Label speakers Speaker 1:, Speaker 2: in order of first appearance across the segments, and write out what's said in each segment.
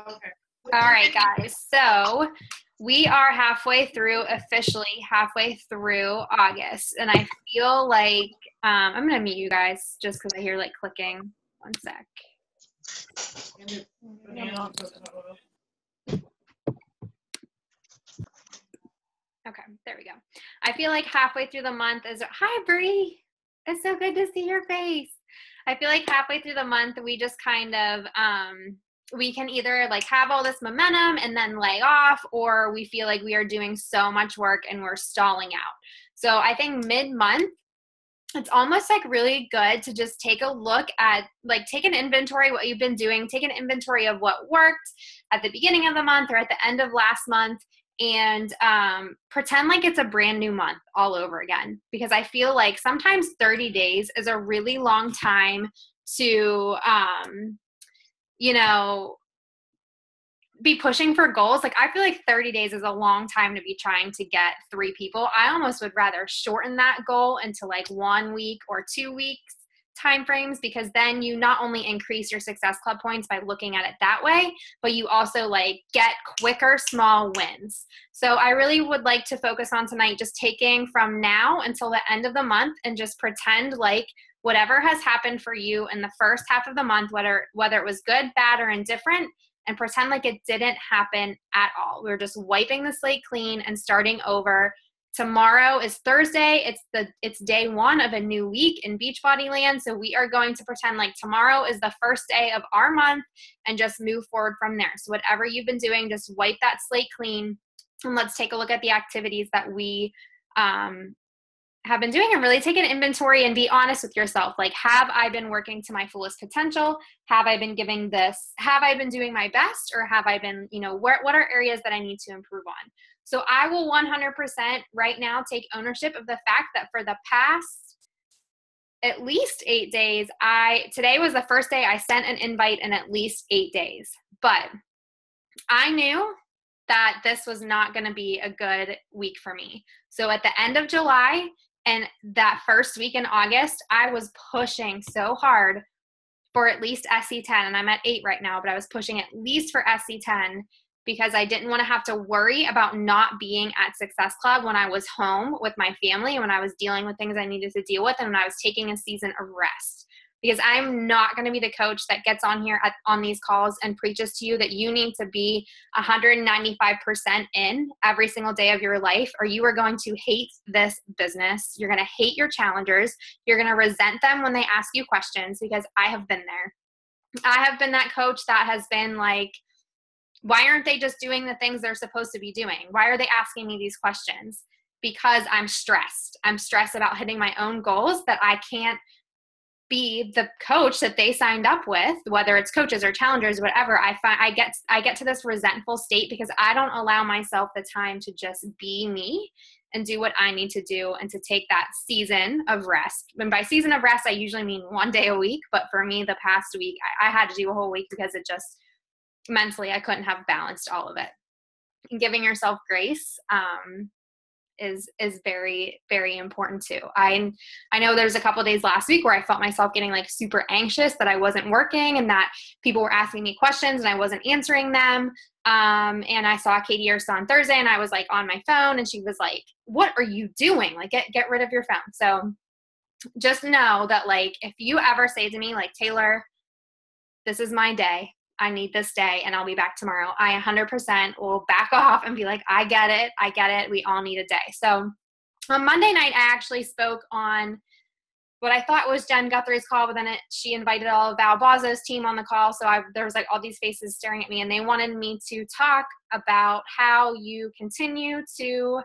Speaker 1: Okay.
Speaker 2: All right, guys. So we are officially halfway through August. And I feel like I'm going to mute you guys just because I hear like clicking. One sec. Okay, there we go. I feel like halfway through the month hi, Bree. It's so good to see your face. I feel like halfway through the month, we just kind of, we can either like have all this momentum and then lay off, or we feel like we are doing so much work and we're stalling out. So I think mid-month, it's almost like really good to just take a look at, like, take an inventory of what you've been doing, take an inventory of what worked at the beginning of the month or at the end of last month, and pretend like it's a brand new month all over again. Because I feel like sometimes 30 days is a really long time to, be pushing for goals. Like, I feel like 30 days is a long time to be trying to get 3 people. I almost would rather shorten that goal into like 1 week or 2 weeks time frames, because then you not only increase your Success Club points by looking at it that way, but you also like get quicker small wins. So I really would like to focus on tonight just taking from now until the end of the month and just pretend like whatever has happened for you in the first half of the month, whether it was good, bad, or indifferent, and pretend like it didn't happen at all. We're just wiping the slate clean and starting over. Tomorrow is Thursday. It's day 1 of a new week in Beachbody land. So we are going to pretend like tomorrow is the first day of our month and just move forward from there. So whatever you've been doing, just wipe that slate clean, and let's take a look at the activities that we have been doing and really take an inventory and be honest with yourself. Like, have I been working to my fullest potential? Have I been giving this? Have I been doing my best? Or have I been, what are areas that I need to improve on? So I will 100% right now take ownership of the fact that for the past at least 8 days, today was the first day I sent an invite in at least 8 days. But I knew that this was not going to be a good week for me. So at the end of July and that first week in August, I was pushing so hard for at least SC10. And I'm at 8 right now, but I was pushing at least for SC10 because I didn't want to have to worry about not being at Success Club when I was home with my family and when I was dealing with things I needed to deal with and when I was taking a season of rest. Because I'm not going to be the coach that gets on here on these calls and preaches to you that you need to be 195% in every single day of your life, or you are going to hate this business. You're going to hate your challengers. You're going to resent them when they ask you questions, because I have been there. I have been that coach that has been like, why aren't they just doing the things they're supposed to be doing? Why are they asking me these questions? Because I'm stressed. I'm stressed about hitting my own goals, that I can't be the coach that they signed up with, whether it's coaches or challengers, whatever. I get to this resentful state because I don't allow myself the time to just be me and do what I need to do and to take that season of rest. And by season of rest, I usually mean 1 day a week. But for me, the past week, I had to do a whole week because it just mentally, I couldn't have balanced all of it. And giving yourself grace, is very, very important too. I know there's a couple of days last week where I felt myself getting like super anxious that I wasn't working and that people were asking me questions and I wasn't answering them. And I saw Katie Ersa on Thursday and I was like on my phone and she was like, "What are you doing? Like, get rid of your phone." So just know that, like, if you ever say to me like, "Taylor, this is my day. I need this day and I'll be back tomorrow," I 100% will back off and be like, I get it. We all need a day. So on Monday night, I actually spoke on what I thought was Jen Guthrie's call, but then she invited all of Val Bozzo's team on the call. So there was like all these faces staring at me, and they wanted me to talk about how you continue to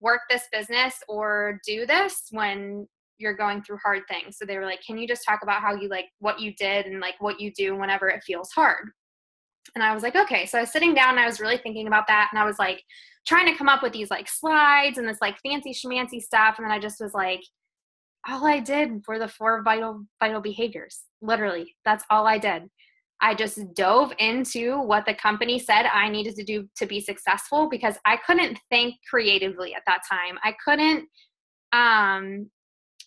Speaker 2: work this business or do this when you're going through hard things. So they were like, can you just talk about how you, like, what you did and like what you do whenever it feels hard? And I was like, okay. So I was sitting down and I was really thinking about that. And I was like trying to come up with these like slides and this like fancy schmancy stuff. And then I just was like, all I did were the 4 vital behaviors. Literally, that's all I did. I just dove into what the company said I needed to do to be successful, because I couldn't think creatively at that time. I couldn't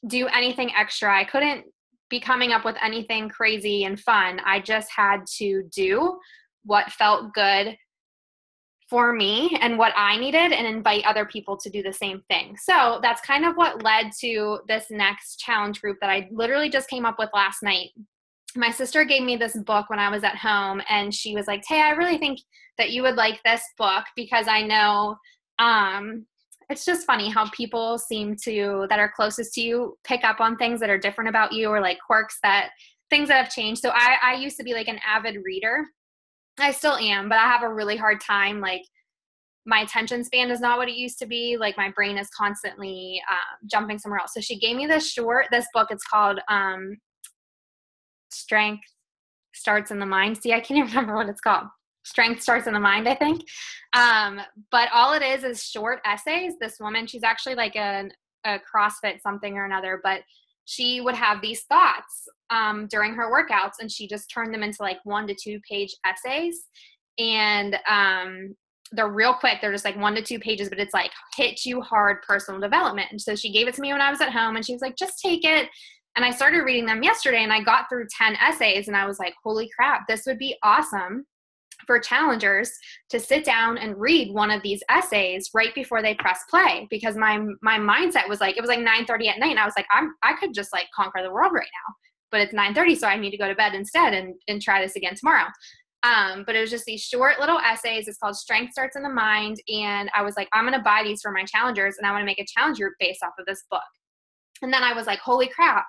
Speaker 2: do anything extra. I couldn't be coming up with anything crazy and fun. I just had to do what felt good for me and what I needed and invite other people to do the same thing. So that's kind of what led to this next challenge group that I literally just came up with last night. My sister gave me this book when I was at home, and she was like, "Hey, I really think that you would like this book because I know it's just funny how people seem to, that are closest to you, pick up on things that are different about you, or like quirks, that things that have changed." So I used to be like an avid reader. I still am, but I have a really hard time. Like, my attention span is not what it used to be. Like, my brain is constantly jumping somewhere else. So she gave me this book. It's called Strength Starts in the Mind. See, I can't even remember what it's called. Strength Starts in the Mind, I think. But all it is short essays. This woman, she's actually like a CrossFit something or another, but she would have these thoughts during her workouts, and she just turned them into like 1 to 2 page essays. And they're real quick. They're just like 1 to 2 pages, but it's like hit you hard personal development. And so she gave it to me when I was at home, and she was like, "Just take it." And I started reading them yesterday, and I got through 10 essays, and I was like, holy crap, this would be awesome for challengers to sit down and read one of these essays right before they press play, because my mindset was like, it was like 9:30 at night, and I was like, I could just like conquer the world right now, but it's 9:30, so I need to go to bed instead and try this again tomorrow. But it was just these short little essays. It's called Strength Starts in the Mind, and I was like, I'm going to buy these for my challengers, and I want to make a challenge group based off of this book. And then I was like, holy crap,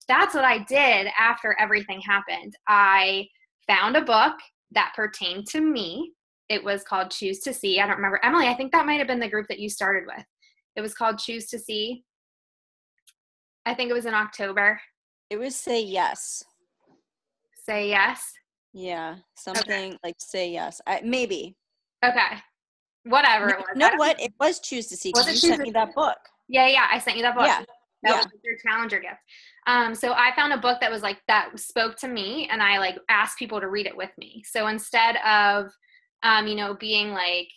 Speaker 2: that's what I did after everything happened. I found a book that pertained to me. It was called Choose to See. I don't remember. Emily, I think that might have been the group that you started with. It was called Choose to See. I think it was in October.
Speaker 1: It was Say Yes.
Speaker 2: Say Yes?
Speaker 1: Yeah, something like Say Yes. Maybe.
Speaker 2: Okay. Whatever it was.
Speaker 1: You know what? It was Choose to See, because you sent me that book.
Speaker 2: Yeah, I sent you that book.
Speaker 1: Yeah.
Speaker 2: That was your challenger gift. So I found a book that was like, that spoke to me, and I like asked people to read it with me. So instead of, being like,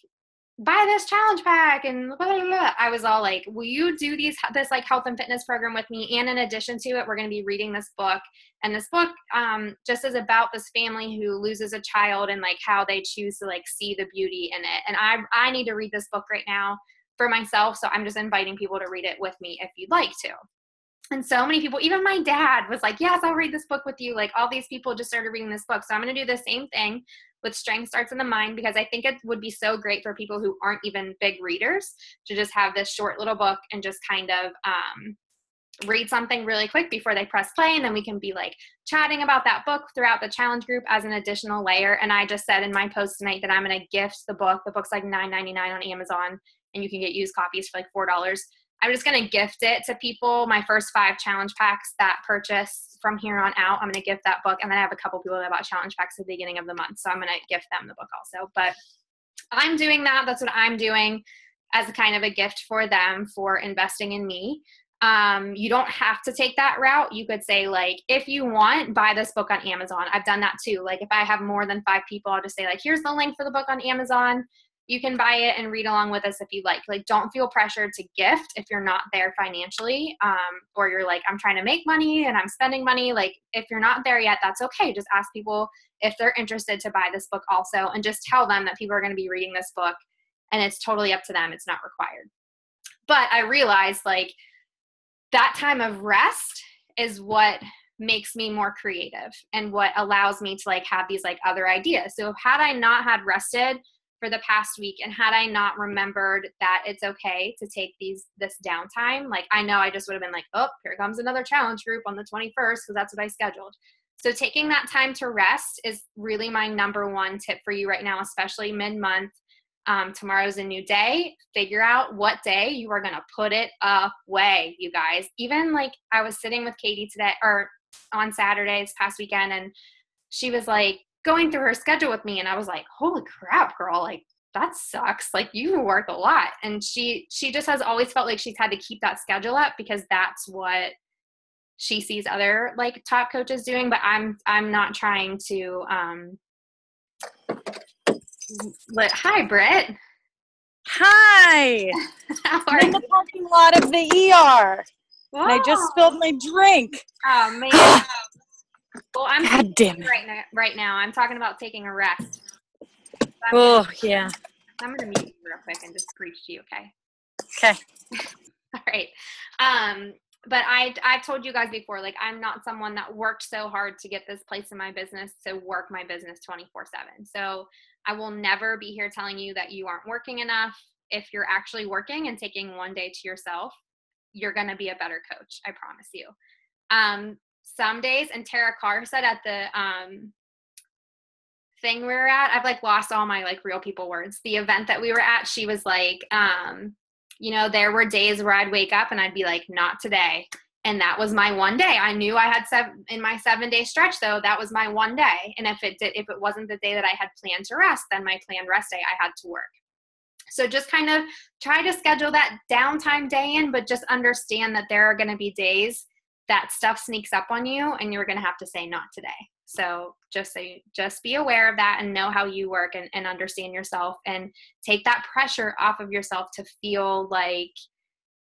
Speaker 2: buy this challenge pack and blah, blah, blah, I was all like, will you do this like health and fitness program with me? And in addition to it, we're going to be reading this book. And this book just is about this family who loses a child, and like how they choose to like see the beauty in it. And I need to read this book right now for myself. So I'm just inviting people to read it with me if you'd like to. And so many people, even my dad was like, yes, I'll read this book with you. Like, all these people just started reading this book. So I'm going to do the same thing with Strength Starts in the Mind, because I think it would be so great for people who aren't even big readers to just have this short little book and just kind of read something really quick before they press play. And then we can be like chatting about that book throughout the challenge group as an additional layer. And I just said in my post tonight that I'm going to gift the book. The book's like $9.99 on Amazon, and you can get used copies for like $4. I'm just going to gift it to people. My first 5 challenge packs that purchase from here on out, I'm going to gift that book. And then I have a couple people that bought challenge packs at the beginning of the month, so I'm going to gift them the book also. But I'm doing that. That's what I'm doing as a kind of a gift for them for investing in me. You don't have to take that route. You could say, like, if you want, buy this book on Amazon. I've done that too. Like, if I have more than 5 people, I'll just say, like, here's the link for the book on Amazon. You can buy it and read along with us if you like. Like, don't feel pressured to gift if you're not there financially, or you're like, I'm trying to make money and I'm spending money. Like, if you're not there yet, that's okay. Just ask people if they're interested to buy this book also, and just tell them that people are going to be reading this book, and it's totally up to them. It's not required. But I realized, like, that time of rest is what makes me more creative and what allows me to like have these like other ideas. So had I not had rested for the past week, and had I not remembered that it's okay to take this downtime, like, I know I just would have been like, oh, here comes another challenge group on the 21st, because that's what I scheduled. So taking that time to rest is really my number one tip for you right now, especially mid-month. Tomorrow's a new day. Figure out what day you are going to put it away, you guys. Even like, I was sitting with Katie today, or on Saturday this past weekend, and she was like going through her schedule with me, and I was like, holy crap, girl, like, that sucks. Like, you work a lot. And she just has always felt like she's had to keep that schedule up, because that's what she sees other like top coaches doing. But I'm not trying to hi, Britt.
Speaker 1: Hi. I'm in the parking lot of the ER. Oh. And I just spilled my drink.
Speaker 2: Oh, man. Well, I'm
Speaker 1: God damn it.
Speaker 2: right now. I'm talking about taking a rest.
Speaker 1: Oh, yeah.
Speaker 2: I'm going to mute you real quick and just preach to you, okay?
Speaker 1: Okay.
Speaker 2: All right. But I've told you guys before, like, I'm not someone that worked so hard to get this place in my business to work my business 24/7. So I will never be here telling you that you aren't working enough. If you're actually working and taking one day to yourself, you're going to be a better coach. I promise you. Some days, and Tara Carr said at the thing we were at, I've like lost all my like real people words. The event that we were at, she was like, you know, there were days where I'd wake up and I'd be like, not today. And that was my one day. I knew I had in my 7-day stretch though, that was my one day. And if it wasn't the day that I had planned to rest, then my planned rest day, I had to work. So just kind of try to schedule that downtime day in, but just understand that there are going to be days that stuff sneaks up on you and you're going to have to say not today. So just be aware of that and know how you work and understand yourself and take that pressure off of yourself to feel like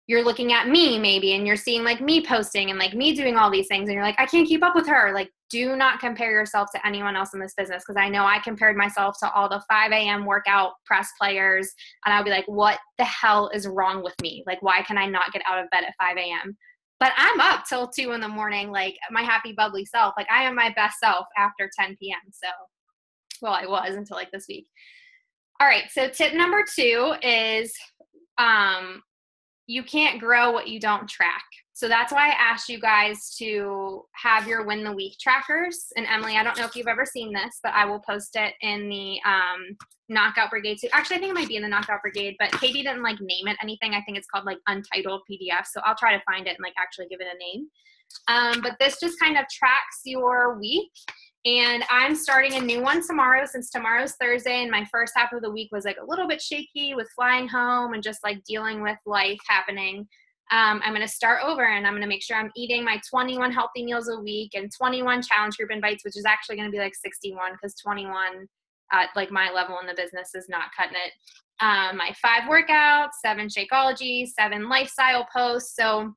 Speaker 2: you're looking at me maybe and you're seeing like me posting and like me doing all these things and you're like, I can't keep up with her. Like, do not compare yourself to anyone else in this business, because I know I compared myself to all the 5 a.m. workout press players and I'll be like, what the hell is wrong with me? Like, why can I not get out of bed at 5 a.m.? But I'm up till 2 a.m, like my happy bubbly self. Like, I am my best self after 10 p.m. So, well, I was until like this week. All right. So tip number 2 is, you can't grow what you don't track. So that's why I asked you guys to have your win the week trackers. And Emily, I don't know if you've ever seen this, but I will post it in the Knockout Brigade too. Actually, I think it might be in the Knockout Brigade, but Katie didn't like name it anything. I think it's called like Untitled PDF. So I'll try to find it and like actually give it a name. But this just kind of tracks your week. And I'm starting a new one tomorrow, since tomorrow's Thursday and my first half of the week was like a little bit shaky with flying home and just like dealing with life happening. I'm going to start over and I'm going to make sure I'm eating my 21 healthy meals a week and 21 challenge group invites, which is actually going to be like 61 because 21 at like my level in the business is not cutting it. My 5 workouts, 7 Shakeology, 7 lifestyle posts. So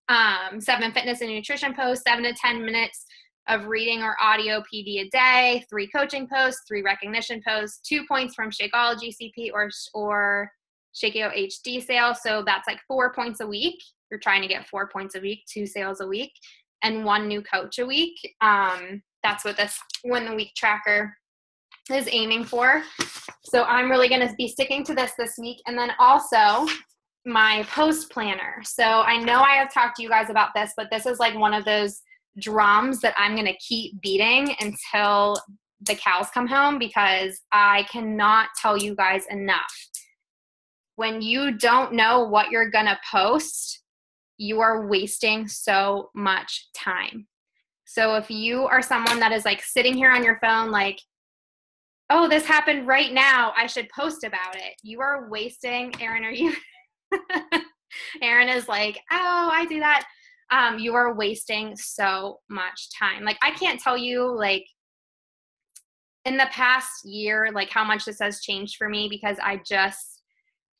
Speaker 2: 7 fitness and nutrition posts, 7 to 10 minutes of reading or audio PD a day, 3 coaching posts, 3 recognition posts, 2 points from Shakeology CP or Shakeo HD sale. So that's like 4 points a week. You're trying to get 4 points a week, 2 sales a week, and 1 new coach a week. That's what this win the week tracker is aiming for. So I'm really going to be sticking to this week. And then also my post planner. So I know I have talked to you guys about this, but this is like one of those drums that I'm going to keep beating until the cows come home, because I cannot tell you guys enough. When you don't know what you're going to post, you are wasting so much time. So if you are someone that is like sitting here on your phone, like, oh, this happened right now, I should post about it. You are wasting, Erin, are you? Erin is like, oh, I do that. You are wasting so much time. Like, I can't tell you, like, in the past year, like how much this has changed for me, because I just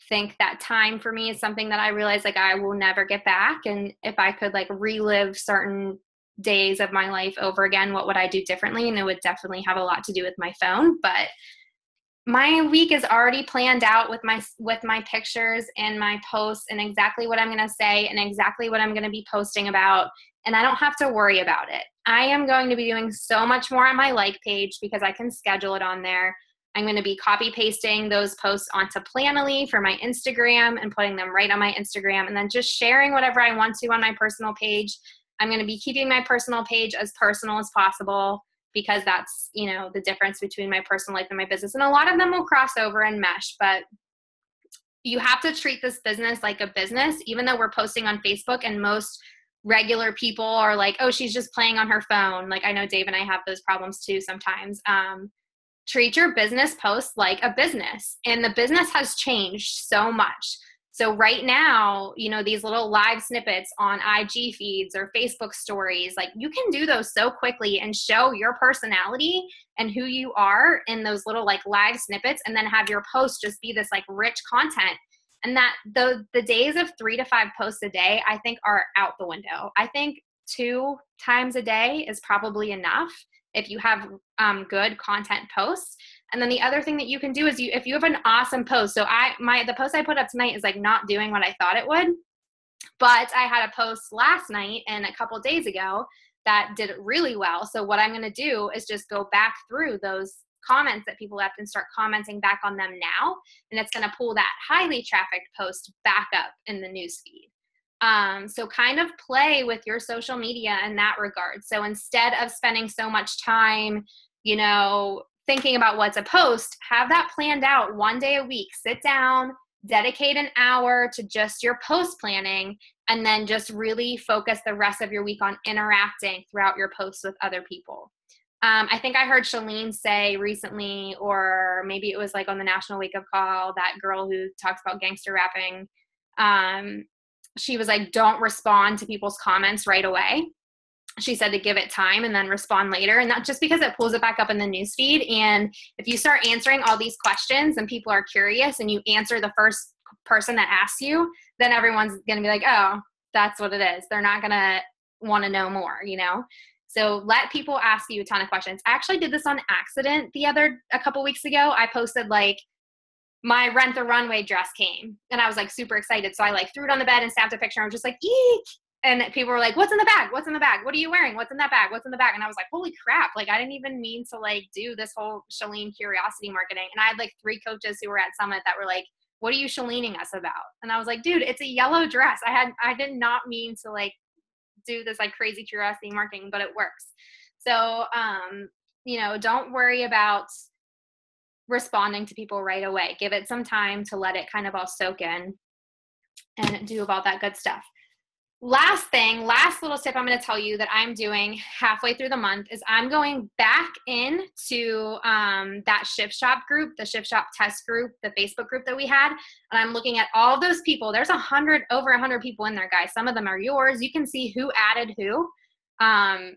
Speaker 2: think that time for me is something that I realize like I will never get back. And if I could like relive certain days of my life over again, what would I do differently? And it would definitely have a lot to do with my phone. But my week is already planned out with my pictures and my posts and exactly what I'm going to say and exactly what I'm going to be posting about. And I don't have to worry about it. I am going to be doing so much more on my like page because I can schedule it on there. I'm going to be copy pasting those posts onto Planoly for my Instagram and putting them right on my Instagram, and then just sharing whatever I want to on my personal page. I'm going to be keeping my personal page as personal as possible, because that's, you know, the difference between my personal life and my business. And a lot of them will cross over and mesh, but you have to treat this business like a business, even though we're posting on Facebook and most regular people are like, oh, she's just playing on her phone. Like, I know Dave and I have those problems too sometimes. Treat your business posts like a business, and the business has changed so much. So right now, you know, these little live snippets on IG feeds or Facebook stories, like you can do those so quickly and show your personality and who you are in those little like live snippets, and then have your post just be this like rich content. And that the days of 3 to 5 posts a day, I think are out the window. I think 2 times a day is probably enough if you have good content posts. And then the other thing that you can do is if you have an awesome post. So the post I put up tonight is like not doing what I thought it would. But I had a post last night and a couple days ago that did really well. So what I'm going to do is just go back through those comments that people left and start commenting back on them now. And it's going to pull that highly trafficked post back up in the newsfeed. So kind of play with your social media in that regard. So instead of spending so much time, thinking about what's a post, have that planned out one day a week. Sit down, dedicate an hour to just your post planning, and then just really focus the rest of your week on interacting throughout your posts with other people. I think I heard Chalene say recently, or maybe it was like on the National Wake Up Call, that girl who talks about gangster rapping, she was like, don't respond to people's comments right away. She said to give it time and then respond later. And that's just because it pulls it back up in the newsfeed. And if you start answering all these questions and people are curious and you answer the first person that asks you, then everyone's going to be like, oh, that's what it is. They're not going to want to know more, So let people ask you a ton of questions. I actually did this on accident a couple weeks ago. I posted like, my Rent the Runway dress came and I was like super excited. So I like threw it on the bed and snapped a picture. I was just like, eek. And people were like, what's in the bag? What's in the bag? What are you wearing? What's in that bag? What's in the bag? And I was like, holy crap. Like, I didn't even mean to like do this whole Chalene curiosity marketing. And I had like 3 coaches who were at Summit that were like, what are you Chalening us about? And I was like, dude, it's a yellow dress. I did not mean to like do this like crazy curiosity marketing, but it works. So, don't worry about responding to people right away. Give it some time to let it kind of all soak in and do all that good stuff. Last little tip I'm going to tell you that I'm doing halfway through the month is I'm going back into that Shift Shop group, the Shift Shop test group, the Facebook group that we had. And I'm looking at all of those people. There's over 100 people in there, guys. Some of them are yours. You can see who added who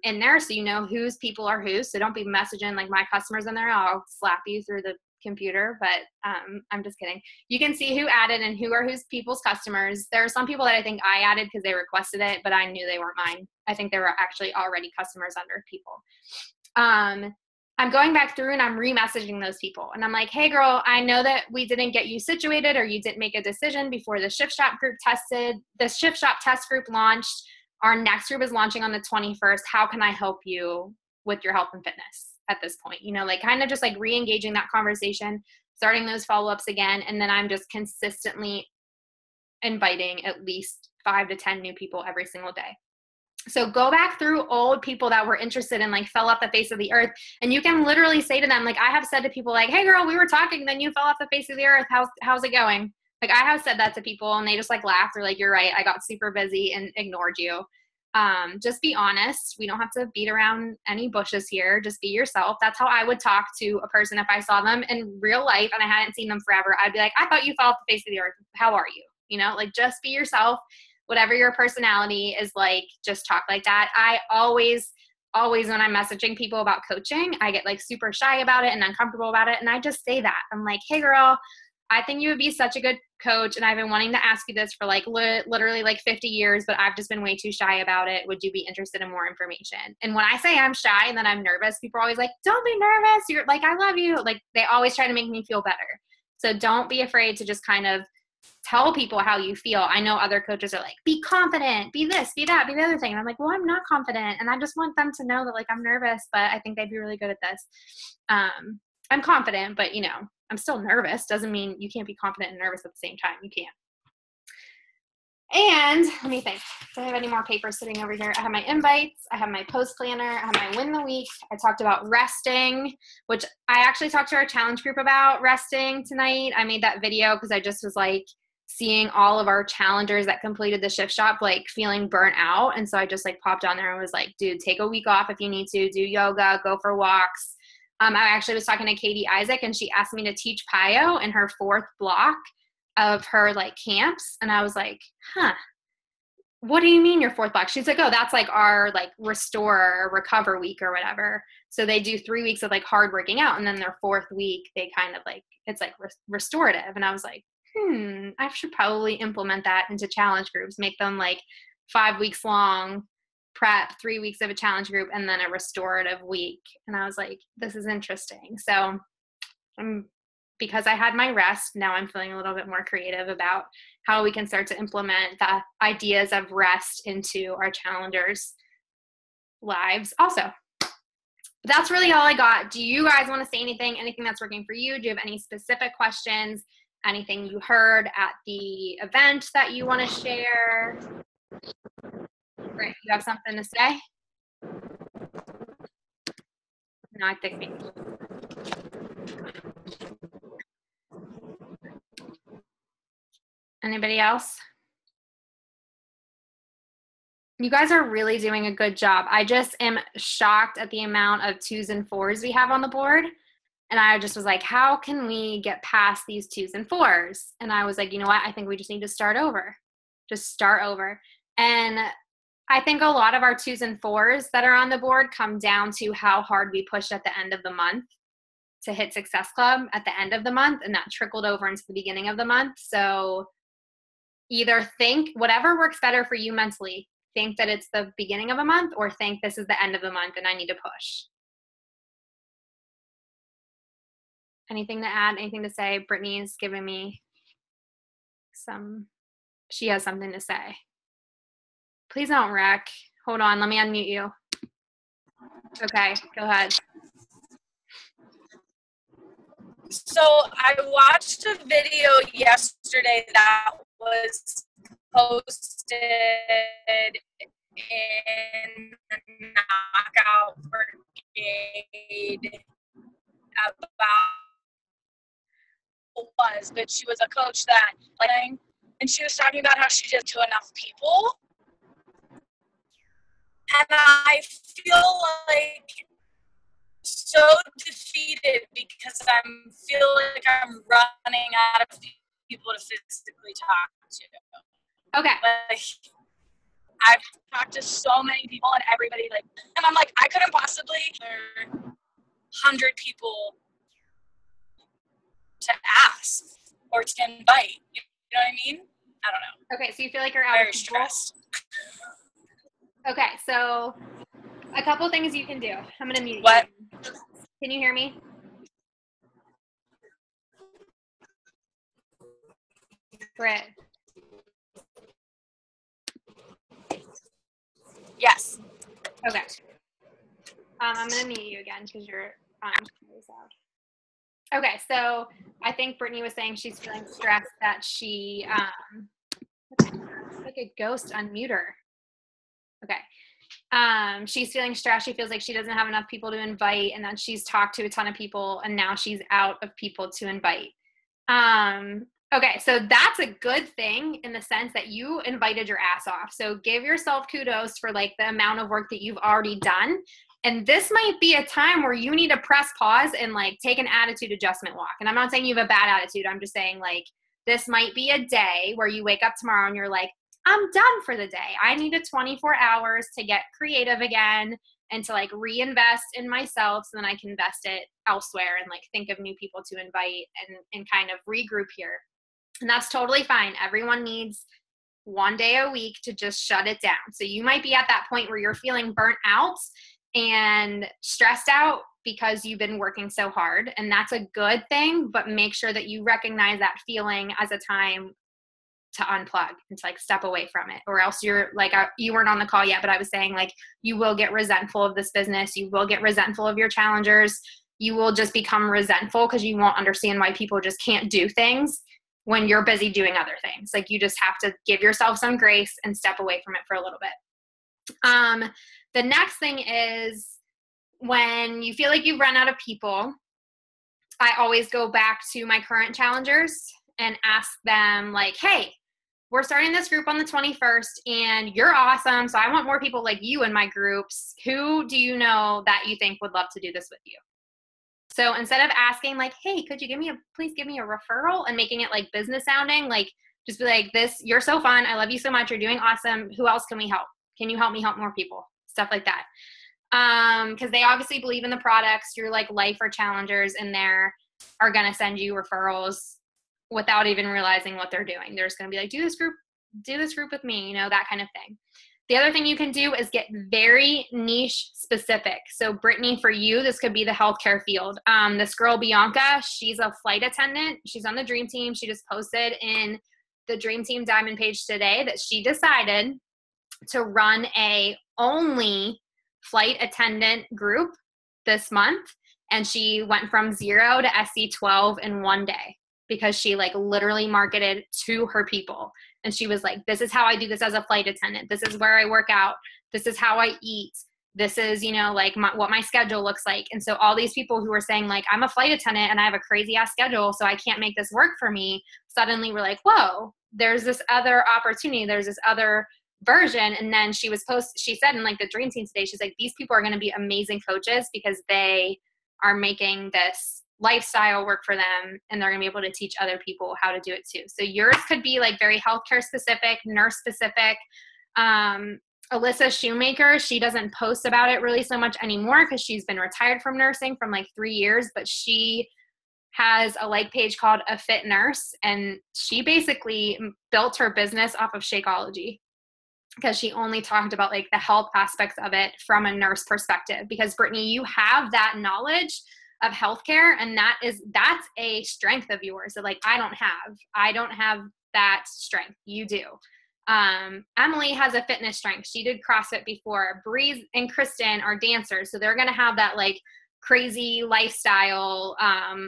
Speaker 2: in there, so you know whose people are whose. So don't be messaging like my customers in there. I'll slap you through the computer, but I'm just kidding. You can see who added and who are whose people's customers. There are some people that I think I added because they requested it, but I knew they weren't mine. I think they were actually already customers under people. I'm going back through and I'm re-messaging those people. And I'm like, hey girl, I know that we didn't get you situated or you didn't make a decision before the Shift Shop group tested. The Shift Shop test group launched. Our next group is launching on the 21st. How can I help you with your health and fitness at this point? Kind of just like re-engaging that conversation, starting those follow-ups again. And then I'm just consistently inviting at least 5 to 10 new people every single day. So go back through old people that were interested and like fell off the face of the earth. And you can literally say to them, like I have said to people like, hey girl, we were talking, then you fell off the face of the earth. How's it going? Like I have said that to people and they just like laughed. They're like, you're right. I got super busy and ignored you. Just be honest. We don't have to beat around any bushes here. Just be yourself. That's how I would talk to a person if I saw them in real life and I hadn't seen them forever. I'd be like, I thought you fell off the face of the earth. How are you? Just be yourself. Whatever your personality is like, just talk like that. I always when I'm messaging people about coaching, I get like super shy about it and uncomfortable about it. And I just say that. I'm like, hey girl, I think you would be such a good coach. And I've been wanting to ask you this for like literally like 50 years, but I've just been way too shy about it. Would you be interested in more information? And when I say I'm shy and then I'm nervous, people are always like, don't be nervous. You're like, I love you. Like they always try to make me feel better. So don't be afraid to just kind of tell people how you feel. I know other coaches are like, be confident, be this, be that, be the other thing. And I'm like, well, I'm not confident. And I just want them to know that like, I'm nervous, but I think they'd be really good at this. I'm confident, but I'm still nervous. Doesn't mean you can't be confident and nervous at the same time. You can. And let me think. Do I have any more papers sitting over here? I have my invites. I have my post planner. I have my win the week. I talked about resting, which I actually talked to our challenge group about resting tonight. I made that video because I just was like seeing all of our challengers that completed the Shift Shop like feeling burnt out. And so I just like popped on there and was like, dude, take a week off if you need to. Do yoga, go for walks. I actually was talking to Katie Isaac and she asked me to teach PiYo in her 4th block of her like camps. And I was like, what do you mean your 4th block? She's like, oh, that's like our like restore or recover week or whatever. So they do 3 weeks of like hard working out. And then their 4th week, they kind of like, it's like restorative. And I was like, I should probably implement that into challenge groups, make them like 5 weeks long, prep, 3 weeks of a challenge group, and then a restorative week. And I was like, this is interesting. So because I had my rest, now I'm feeling a little bit more creative about how we can start to implement the ideas of rest into our challengers' lives also. But that's really all I got. Do you guys want to say anything that's working for you? Do you have any specific questions? Anything you heard at the event that you want to share? Great. You have something to say? No, I think maybe. Anybody else? You guys are really doing a good job. I just am shocked at the amount of 2s and 4s we have on the board. And I just was like, how can we get past these 2s and 4s? And I was like, you know what? I think we just need to start over. Just start over. And I think a lot of our 2s and 4s that are on the board come down to how hard we pushed at the end of the month to hit Success Club at the end of the month. And that trickled over into the beginning of the month. So either think whatever works better for you mentally, think that it's the beginning of a month, or think this is the end of the month and I need to push. Anything to add? Anything to say? Brittany is giving me she has something to say. Please don't wreck. Hold on, let me unmute you. Okay, go ahead.
Speaker 3: So I watched a video yesterday that was posted in Knockout Brigade about but she was a coach that and she was talking about how she just to enough people, and I feel like so defeated because I feel like I'm running out of people to physically talk to.
Speaker 2: Okay.
Speaker 3: Like, I've talked to so many people and everybody and I'm like, I couldn't possibly 100 people to ask or to invite. You know what I mean? I don't know.
Speaker 2: Okay, so you feel like you're out
Speaker 3: Very
Speaker 2: of
Speaker 3: stressed.
Speaker 2: Okay, so a couple things you can do. I'm going to mute you.
Speaker 3: What?
Speaker 2: Can you hear me? Britt.
Speaker 3: Yes.
Speaker 2: Okay. I'm going to mute you again because you're really loud. Okay, so I think Brittany was saying she's feeling stressed that she, like a ghost, unmute her. Okay. She's feeling stressed. She feels like she doesn't have enough people to invite, and then she's talked to a ton of people, and now she's out of people to invite. Okay, so that's a good thing in the sense that you invited your ass off. So give yourself kudos for the amount of work that you've already done. And this might be a time where you need to press pause and take an attitude adjustment walk. And I'm not saying you have a bad attitude. I'm just saying this might be a day where you wake up tomorrow and you're like, I'm done for the day. I need 24 hours to get creative again and to reinvest in myself so then I can invest it elsewhere and think of new people to invite and kind of regroup here. And that's totally fine. Everyone needs one day a week to just shut it down. So you might be at that point where you're feeling burnt out and stressed out because you've been working so hard, and that's a good thing, but make sure that you recognize that feeling as a time to unplug and to step away from it, or else you're you weren't on the call yet, but I was saying you will get resentful of this business. You will get resentful of your challengers. You will just become resentful because you won't understand why people just can't do things when you're busy doing other things. You just have to give yourself some grace and step away from it for a little bit. The next thing is when you feel like you've run out of people, I always go back to my current challengers and ask them hey, we're starting this group on the 21st and you're awesome. So I want more people like you in my groups. Who do you know that you think would love to do this with you? So instead of asking hey, could you please give me a referral and making it business sounding, just be this, you're so fun. I love you so much. You're doing awesome. Who else can we help? Can you help me help more people? Stuff like that. Because they obviously believe in the products. Your life or challengers in there are going to send you referrals without even realizing what they're doing. They're just going to be do this group with me, that kind of thing. The other thing you can do is get very niche specific. So Brittany, for you, this could be the healthcare field. This girl, Bianca, she's a flight attendant. She's on the Dream Team. She just posted in the Dream Team Diamond page today that she decided to run a only flight attendant group this month. And she went from 0 to SC12 in one day because she like literally marketed to her people. And she was like, this is how I do this as a flight attendant. This is where I work out. This is how I eat. This is, like what my schedule looks like. And so all these people who were saying like, I'm a flight attendant and I have a crazy ass schedule, so I can't make this work for me, suddenly were like, whoa, there's this other opportunity. There's this other version. And then she said in like the Dream Team today, she's like, these people are going to be amazing coaches because they are making this lifestyle work for them, and they're going to be able to teach other people how to do it too. So yours could be like very healthcare specific, nurse specific. Alyssa Shoemaker, she doesn't post about it really so much anymore because she's been retired from nursing from like 3 years, but she has a like page called A Fit Nurse, and she basically built her business off of Shakeology because she only talked about like the health aspects of it from a nurse perspective. Because Brittany, you have that knowledge of healthcare, and that's a strength of yours that like I don't have that strength. You do. Emily has a fitness strength. She did CrossFit before. Breeze and Kristen are dancers, so they're gonna have that like crazy lifestyle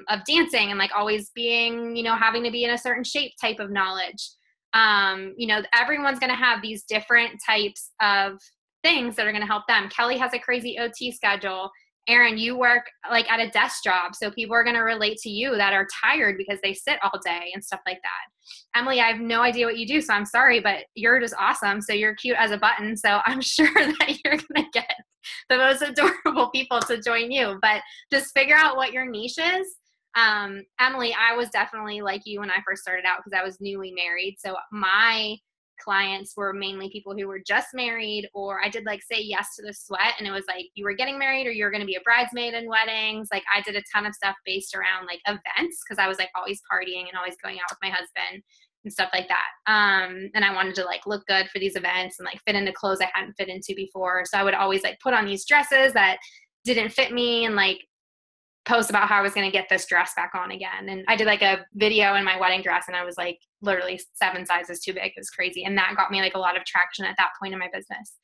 Speaker 2: of dancing and like always being, having to be in a certain shape type of knowledge. Everyone's gonna have these different types of things that are gonna help them. Kelly has a crazy OT schedule. Erin, you work like at a desk job, so people are going to relate to you that are tired because they sit all day and stuff like that. Emily, I have no idea what you do, so I'm sorry, but you're just awesome. So you're cute as a button, so I'm sure that you're going to get the most adorable people to join you. But just figure out what your niche is. Emily, I was definitely like you when I first started out because I was newly married. So my clients were mainly people who were just married, or I did like say yes to the sweat, and it was like you were getting married or you were going to be a bridesmaid in weddings. Like I did a ton of stuff based around like events because I was like always partying and always going out with my husband and stuff like that. And I wanted to like look good for these events and like fit into clothes I hadn't fit into before. So I would always like put on these dresses that didn't fit me and like post about how I was going to get this dress back on again. And I did like a video in my wedding dress, and I was like literally 7 sizes too big. It was crazy. And that got me like a lot of traction at that point in my business.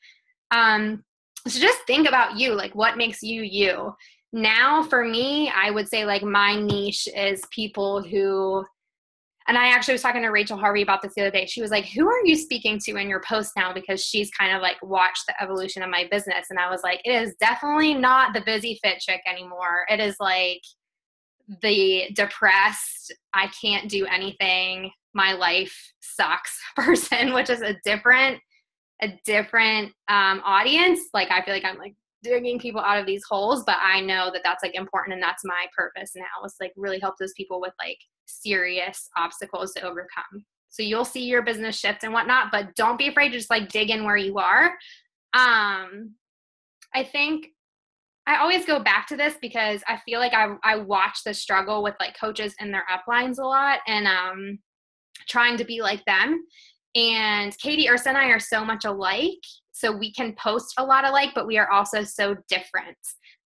Speaker 2: So just think about you, like what makes you you. Now for me, I would say like my niche is people who, and I actually was talking to Rachel Harvey about this the other day. She was like, who are you speaking to in your post now? Because she's kind of like watched the evolution of my business. And I was like, it is definitely not the busy fit chick anymore. It is like the depressed, I can't do anything, my life sucks person, which is a different audience. Like I feel like I'm like digging people out of these holes, but I know that that's like important, and that's my purpose now, is like really help those people with like serious obstacles to overcome. So you'll see your business shift and whatnot, but don't be afraid to just like dig in where you are. I think I always go back to this because I feel like I watch the struggle with like coaches and their uplines a lot, and trying to be like them. And Katie Ursa and I are so much alike, so we can post a lot alike, but we are also so different.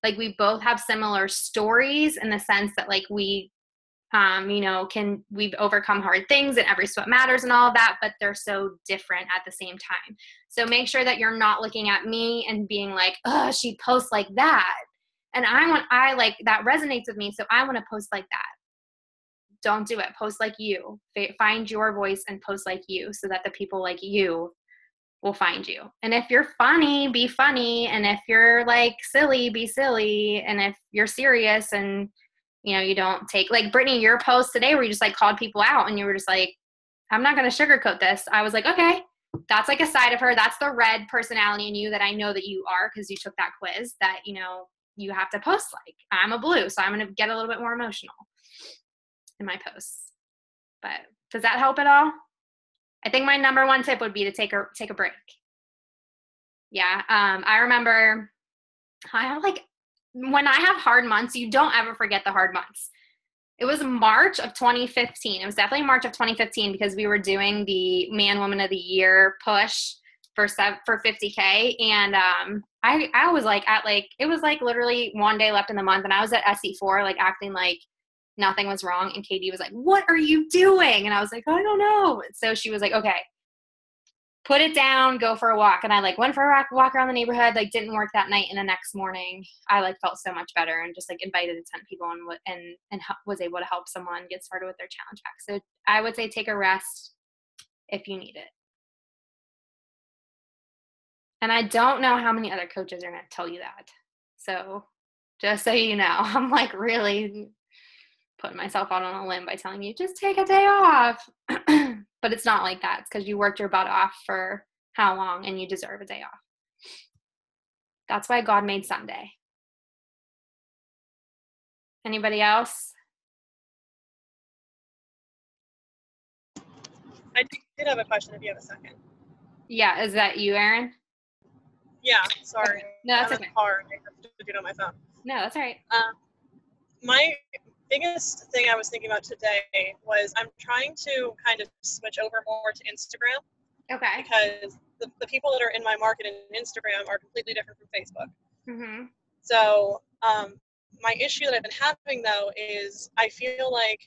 Speaker 2: Like we both have similar stories in the sense that like we we've overcome hard things and every sweat matters and all of that, but they're so different at the same time. So make sure that you're not looking at me and being like, oh, she posts like that. And I like that resonates with me. So I want to post like that. Don't do it. Post like you. Find your voice and post like you so that the people like you will find you. And if you're funny, be funny. And if you're like silly, be silly. And if you're serious and you don't take, like Brittany, your post today where you just like called people out and you were just like, I'm not going to sugarcoat this. I was like, okay, that's like a side of her. That's the red personality in you that I know that you are, because you took that quiz that, you have to post like. I'm a blue, so I'm going to get a little bit more emotional in my posts. But does that help at all? I think my number one tip would be to take a break. Yeah. I remember when I have hard months, you don't ever forget the hard months. It was March of 2015. It was definitely March of 2015 because we were doing the Man Woman of the Year push for 50K. And I was like it was like literally one day left in the month, and I was at SE4 like acting like nothing was wrong. And Katie was like, "What are you doing?" And I was like, "I don't know." So she was like, "Okay, put it down, go for a walk." And I like went for a walk around the neighborhood, like didn't work that night. And the next morning I like felt so much better and just like invited 10 people and was able to help someone get started with their challenge pack. So I would say take a rest if you need it. And I don't know how many other coaches are going to tell you that. So just so you know, I'm like really putting myself out on a limb by telling you, just take a day off. But it's not like that. It's because you worked your butt off for how long and you deserve a day off. That's why God made Sunday. Anybody else?
Speaker 4: I did have a question if you have a second.
Speaker 2: Yeah, is that you, Erin?
Speaker 4: Yeah, sorry.
Speaker 2: Okay. No, that's
Speaker 4: I'm
Speaker 2: okay.
Speaker 4: in the car and I have to do it on my phone.
Speaker 2: No, that's all right.
Speaker 4: My biggest thing I was thinking about today was I'm trying to kind of switch over more to Instagram.
Speaker 2: Okay.
Speaker 4: Because the people that are in my market in Instagram are completely different from Facebook.
Speaker 2: Mm-hmm.
Speaker 4: So my issue that I've been having, though, is I feel like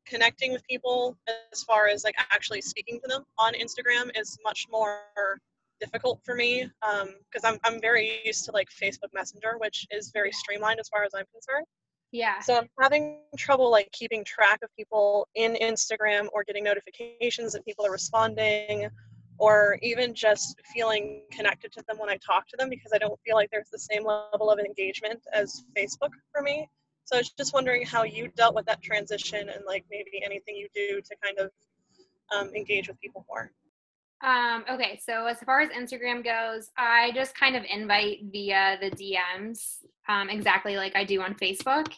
Speaker 4: connecting with people as far as like actually speaking to them on Instagram is much more difficult for me because I'm very used to like Facebook Messenger, which is very streamlined as far as I'm concerned.
Speaker 2: Yeah.
Speaker 4: So I'm having trouble like keeping track of people in Instagram or getting notifications that people are responding or even just feeling connected to them when I talk to them because I don't feel like there's the same level of engagement as Facebook for me. So I was just wondering how you dealt with that transition and like maybe anything you do to kind of engage with people more.
Speaker 2: Okay, so as far as Instagram goes, I just kind of invite via the DMs, exactly like I do on Facebook.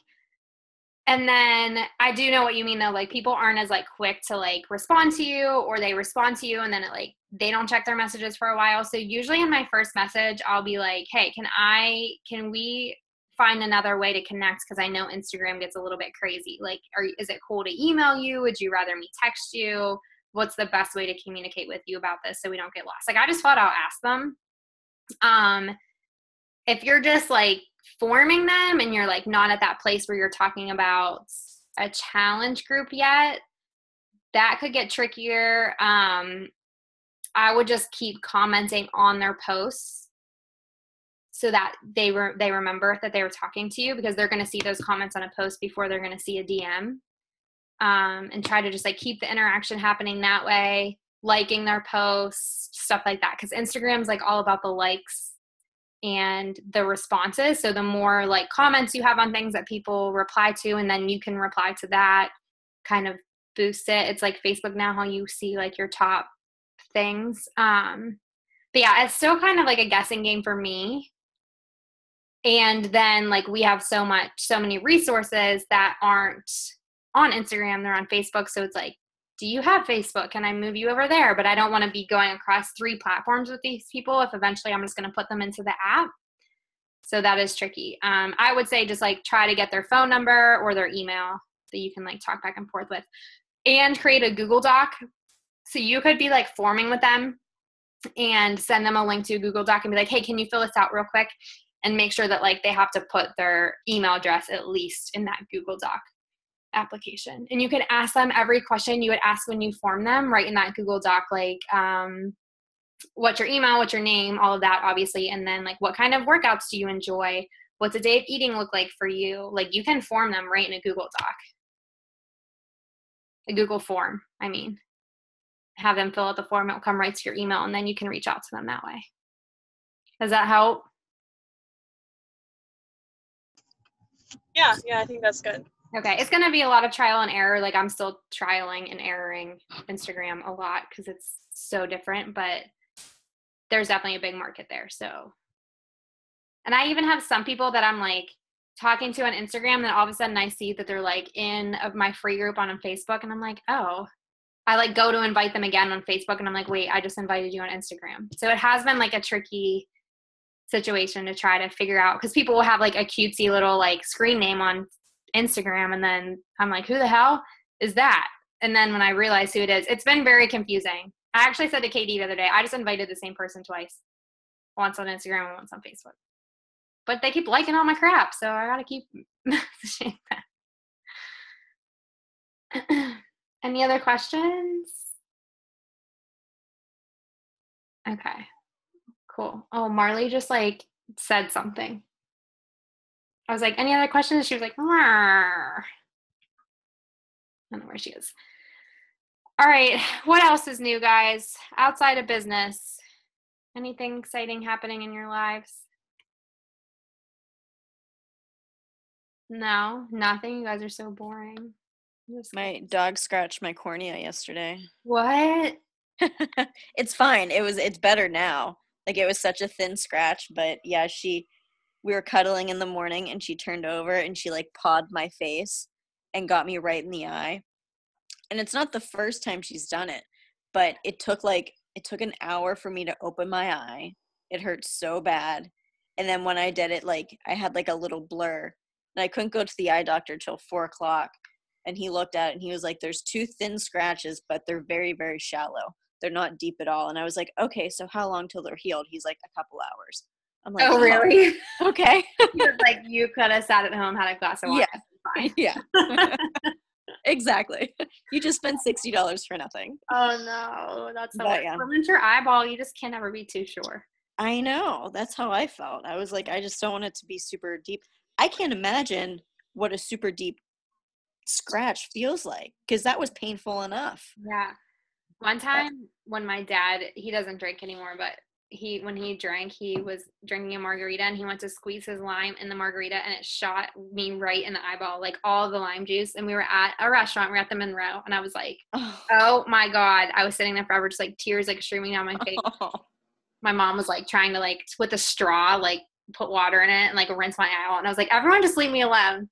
Speaker 2: And then I do know what you mean though, like people aren't as like quick to like respond to you, or they respond to you and then it like they don't check their messages for a while. So usually in my first message, I'll be like, "Hey, can we find another way to connect? Because I know Instagram gets a little bit crazy. Like, is it cool to email you? Would you rather me text you? What's the best way to communicate with you about this so we don't get lost?" Like I just thought I'll ask them. If you're just like forming them and you're like not at that place where you're talking about a challenge group yet, that could get trickier. I would just keep commenting on their posts so that they remember that they were talking to you, because they're going to see those comments on a post before they're going to see a DM. And try to just like keep the interaction happening that way, liking their posts, stuff like that. Because Instagram's like all about the likes and the responses. So the more like comments you have on things that people reply to, and then you can reply to that, kind of boost it. It's like Facebook now, how you see like your top things. But yeah, it's still kind of like a guessing game for me. And then like we have so many resources that aren't on Instagram, they're on Facebook. So it's like, do you have Facebook? Can I move you over there? But I don't want to be going across 3 platforms with these people if eventually I'm just going to put them into the app. So that is tricky. I would say just like try to get their phone number or their email that you can like talk back and forth with, and create a Google Doc. So you could be like forming with them and send them a link to a Google Doc and be like, "Hey, can you fill this out real quick?" And make sure that like they have to put their email address at least in that Google Doc application. And you can ask them every question you would ask when you form them right in that Google Doc, like what's your email, what's your name, all of that obviously, and then like what kind of workouts do you enjoy, what's a day of eating look like for you. Like you can form them right in a Google Doc, a Google form, I mean. Have them fill out the form, it'll come right to your email, and then you can reach out to them that way. Does that help?
Speaker 4: Yeah, I think that's good.
Speaker 2: Okay, it's going to be a lot of trial and error. Like I'm still trialing and erroring Instagram a lot because it's so different, but there's definitely a big market there. So, and I even have some people that I'm like talking to on Instagram that all of a sudden I see that they're like in of my free group on Facebook, and I'm like, oh, I like go to invite them again on Facebook, and I'm like, wait, I just invited you on Instagram. So it has been like a tricky situation to try to figure out, because people will have like a cutesy little like screen name on Instagram, and then I'm like, who the hell is that? And then when I realize who it is, it's been very confusing. I actually said to Katie the other day, I just invited the same person twice. Once on Instagram and once on Facebook. But they keep liking all my crap, so I gotta keep messaging them. Any other questions? Okay, cool. Oh, Marley just like said something. I was like, any other questions? She was like, Rawr. I don't know where she is. All right, what else is new, guys? Outside of business, anything exciting happening in your lives? No, nothing. You guys are so boring.
Speaker 5: My dog scratched my cornea yesterday.
Speaker 2: What?
Speaker 5: It's fine. It's better now. Like, it was such a thin scratch, but yeah, we were cuddling in the morning and she turned over and she like pawed my face and got me right in the eye. And it's not the first time she's done it, but it took an hour for me to open my eye. It hurt so bad. And then when I did it, like, I had like a little blur and I couldn't go to the eye doctor till 4:00. And he looked at it and he was like, there's 2 thin scratches, but they're very, very shallow. They're not deep at all. And I was like, okay, so how long till they're healed? He's like, a couple hours. I'm like,
Speaker 2: oh, really?
Speaker 5: Okay.
Speaker 2: He was like, you could have sat at home, had a glass of water.
Speaker 5: Yeah. Yeah. Exactly. You just spent $60 for nothing.
Speaker 2: Oh, no. That's so
Speaker 5: But, yeah.
Speaker 2: Ferment your eyeball. You just can't ever be too sure.
Speaker 5: I know. That's how I felt. I was like, I just don't want it to be super deep. I can't imagine what a super deep scratch feels like, because that was painful enough.
Speaker 2: Yeah. One time when my dad, he doesn't drink anymore, but when he drank, he was drinking a margarita and he went to squeeze his lime in the margarita and it shot me right in the eyeball, like all the lime juice. And we were at a restaurant, we were at the Monroe, and I was like, oh my God. I was sitting there forever, just like tears like streaming down my face. My mom was like trying to like with a straw, like put water in it and like rinse my eye out. And I was like, everyone just leave me alone.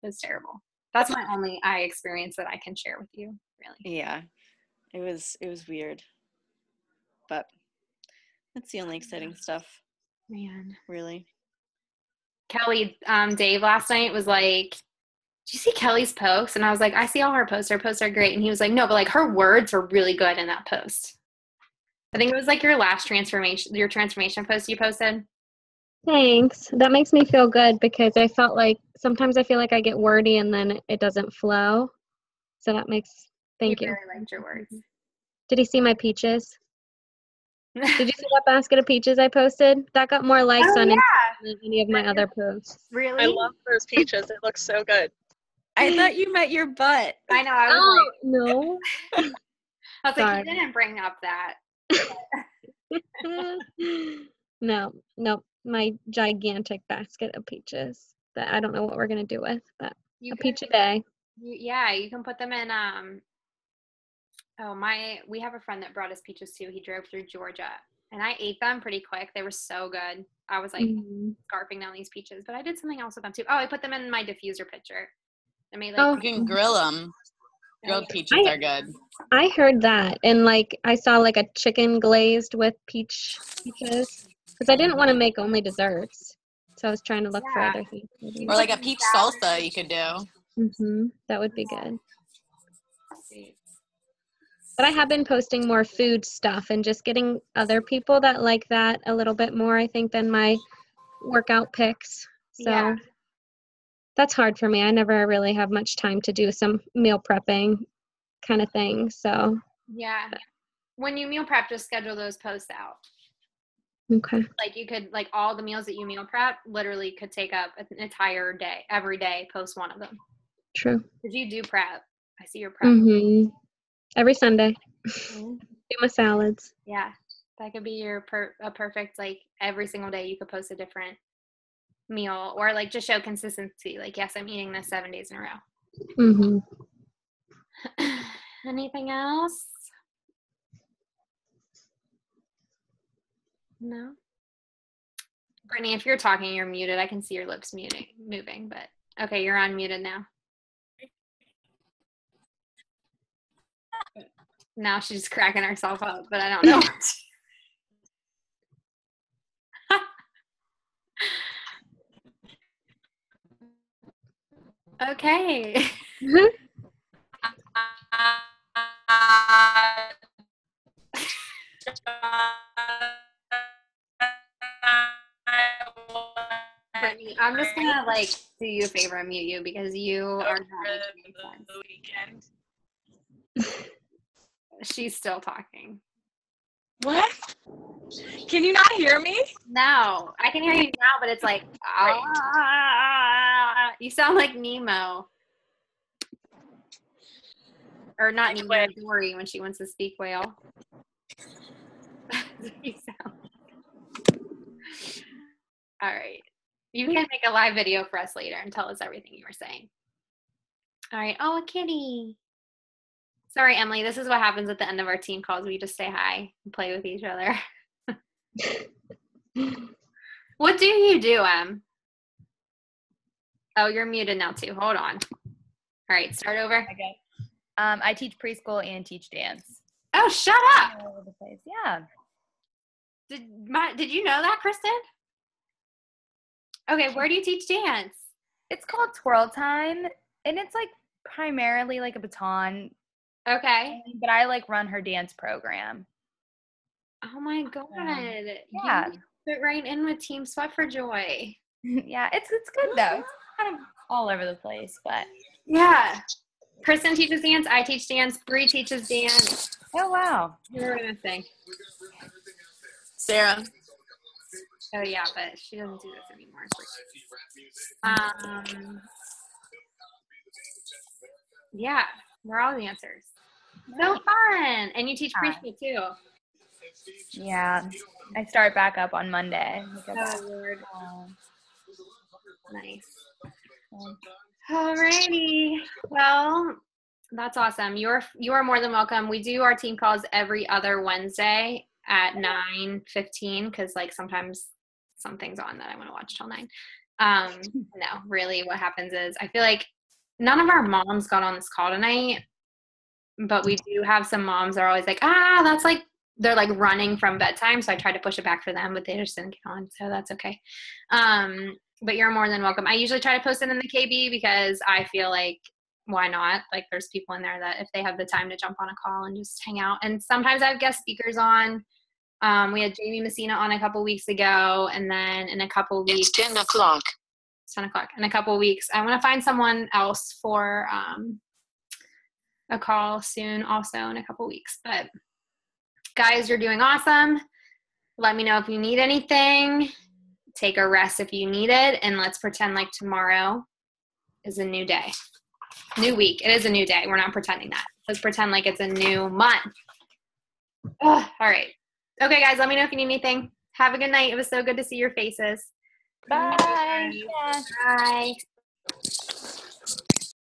Speaker 2: It was terrible. That's my only eye experience that I can share with you, really.
Speaker 5: Yeah. It was weird. But that's the only exciting stuff.
Speaker 2: Man.
Speaker 5: Really.
Speaker 2: Kelly, Dave last night was like, did you see Kelly's post? And I was like, I see all her posts. Her posts are great. And he was like, no, but like her words were really good in that post. I think it was like your transformation post you posted.
Speaker 6: Thanks. That makes me feel good because I felt like sometimes I feel like I get wordy and then it doesn't flow. So that makes, thank you.
Speaker 2: Really liked your words.
Speaker 6: Did he see my peaches? Did you see that basket of peaches I posted? That got more likes on Instagram than any of my other posts.
Speaker 2: Really?
Speaker 4: I love those peaches. It looks so good.
Speaker 5: I thought you meant your butt.
Speaker 2: I know. I was
Speaker 6: no.
Speaker 2: I was like, you didn't bring up that.
Speaker 6: No. My gigantic basket of peaches that I don't know what we're going to do with, but a peach a day.
Speaker 2: You can put them in, we have a friend that brought us peaches too. He drove through Georgia and I ate them pretty quick. They were so good. I was like scarfing down these peaches, but I did something else with them too. Oh, I put them in my diffuser pitcher. I made
Speaker 7: you can grill them. Grilled peaches are good.
Speaker 6: I heard that, and like I saw like a chicken glazed with peaches because I didn't want to make only desserts, so I was trying to look for other things.
Speaker 7: Or like a peach salsa you could do.
Speaker 6: That would be good. But I have been posting more food stuff and just getting other people that like that a little bit more, I think, than my workout pics. So that's hard for me. I never really have much time to do some meal prepping kind of thing. So
Speaker 2: yeah, when you meal prep, just schedule those posts out.
Speaker 6: Okay.
Speaker 2: Like you could, like all the meals that you meal prep literally could take up an entire day. Every day, post one of them.
Speaker 6: True.
Speaker 2: Did you do prep? I see your prep.
Speaker 6: Every Sunday. Do my salads.
Speaker 2: Yeah, that could be your a perfect, like every single day you could post a different meal or like just show consistency. Like, yes, I'm eating this 7 days in a row. Anything else? No. Brittany, if you're talking, you're muted. I can see your lips moving, but okay, you're unmuted now. Now she's cracking herself up, but I don't know. Okay. I'm just gonna like do you a favor and mute you because you are not making sense.
Speaker 3: The weekend.
Speaker 2: She's still talking.
Speaker 3: What? Can you not hear me?
Speaker 2: No, I can hear you now, but it's like you sound like Nemo. Or not Nemo, Dory when she wants to speak whale. You sound. All right. You can make a live video for us later and tell us everything you were saying. All right. Oh, a kitty. Sorry, Emily. This is what happens at the end of our team calls. We just say hi and play with each other. What do you do, Em? Oh, you're muted now too. Hold on. All right. Start over.
Speaker 8: Okay. I teach preschool and teach dance.
Speaker 2: Oh, shut up.
Speaker 8: All over the place. Yeah.
Speaker 2: Did you know that, Kristen? Okay, where do you teach dance?
Speaker 8: It's called Twirl Time, and it's like primarily like a baton.
Speaker 2: Okay.
Speaker 8: But I like run her dance program.
Speaker 2: Oh my God.
Speaker 8: Yeah.
Speaker 2: You fit right in with Team Sweat for Joy.
Speaker 8: Yeah, it's good though. It's kind of all over the place, but
Speaker 2: yeah. Kristen teaches dance. I teach dance. Bree teaches dance.
Speaker 8: Oh wow.
Speaker 2: Who are we gonna sing?
Speaker 7: Sarah.
Speaker 2: Oh yeah, but she doesn't do this anymore. Yeah, we're all dancers. So fun. And you teach preschool too.
Speaker 8: Yeah. I start back up on Monday.
Speaker 2: Oh Lord. Nice. Alrighty. Well, that's awesome. You are more than welcome. We do our team calls every other Wednesday at 9:15 because like sometimes something's on that I want to watch till 9. No, really what happens is I feel like none of our moms got on this call tonight, but we do have some moms that are always like, that's like, they're like running from bedtime. So I tried to push it back for them, but they just didn't get on. So that's okay. But you're more than welcome. I usually try to post it in the KB because I feel like, why not? Like there's people in there that if they have the time to jump on a call and just hang out. And sometimes I have guest speakers on. We had Jamie Messina on a couple weeks ago, and then in a couple weeks.
Speaker 9: It's 10 o'clock.
Speaker 2: It's 10 o'clock. In a couple weeks, I want to find someone else for a call soon also in a couple weeks. But guys, you're doing awesome. Let me know if you need anything. Take a rest if you need it, and let's pretend like tomorrow is a new day. New week. It is a new day. We're not pretending that. Let's pretend like it's a new month. All right. Okay, guys, let me know if you need anything. Have a good night. It was so good to see your faces.
Speaker 8: Bye.
Speaker 2: Bye.